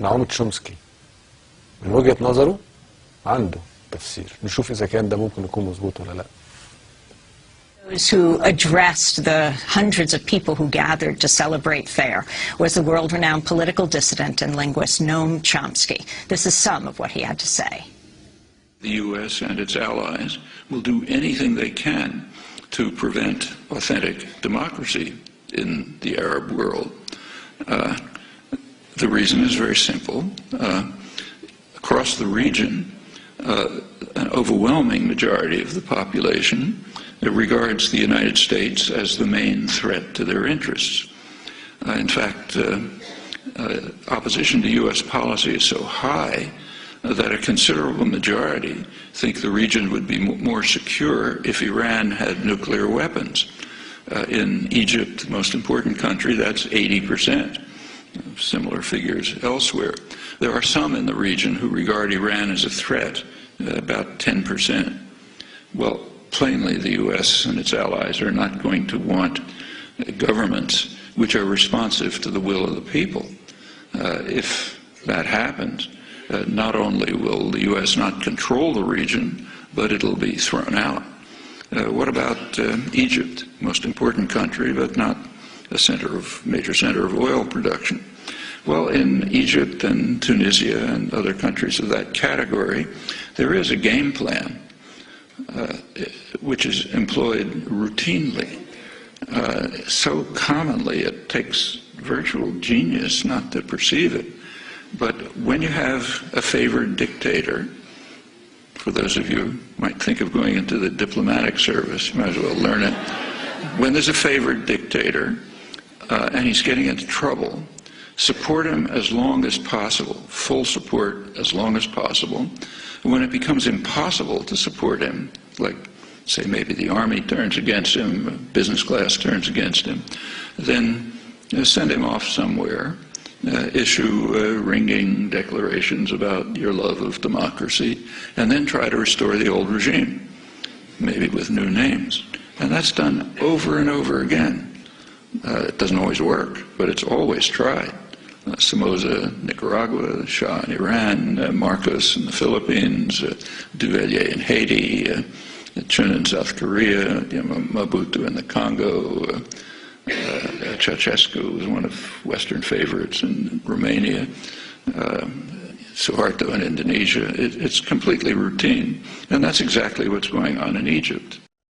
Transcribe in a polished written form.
نعومة شومسكي من وجهة نظره عنده تفسير، نشوف إذا كان ده ممكن يكون مظبوط ولا لا. Those who addressed the hundreds of people who gathered to celebrate FAIR was the world-renowned political dissident and linguist Noam Chomsky. This is some of what he had to say. The U.S. and its allies will do anything they can to prevent authentic democracy in the Arab world. The reason is very simple. Across the region, an overwhelming majority of the population regards the United States as the main threat to their interests. In fact, opposition to U.S. policy is so high that a considerable majority think the region would be more secure if Iran had nuclear weapons. In Egypt, the most important country, that's 80%. Similar figures elsewhere. There are some in the region who regard Iran as a threat, about 10%. Well, plainly the U.S. and its allies are not going to want governments which are responsive to the will of the people. If that happens, not only will the U.S. not control the region, but it'll be thrown out. What about Egypt, most important country, but not a major center of oil production? Well, in Egypt and Tunisia and other countries of that category, there is a game plan which is employed routinely, so commonly it takes virtual genius not to perceive it. But when you have a favored dictator, for those of you who might think of going into the diplomatic service, you might as well learn it. When there's a favored dictator and he's getting into trouble, support him as long as possible, full support as long as possible. When it becomes impossible to support him, like say maybe the army turns against him, business class turns against him, then send him off somewhere, issue ringing declarations about your love of democracy, and then try to restore the old regime, maybe with new names. And that's done over and over again. It doesn't always work, but it's always tried. Somoza, Nicaragua, Shah in Iran, Marcos in the Philippines, Duvalier in Haiti, Chun in South Korea, Mobutu in the Congo, Ceausescu was one of Western favorites in Romania, Suharto in Indonesia. It's completely routine, and that's exactly what's going on in Egypt.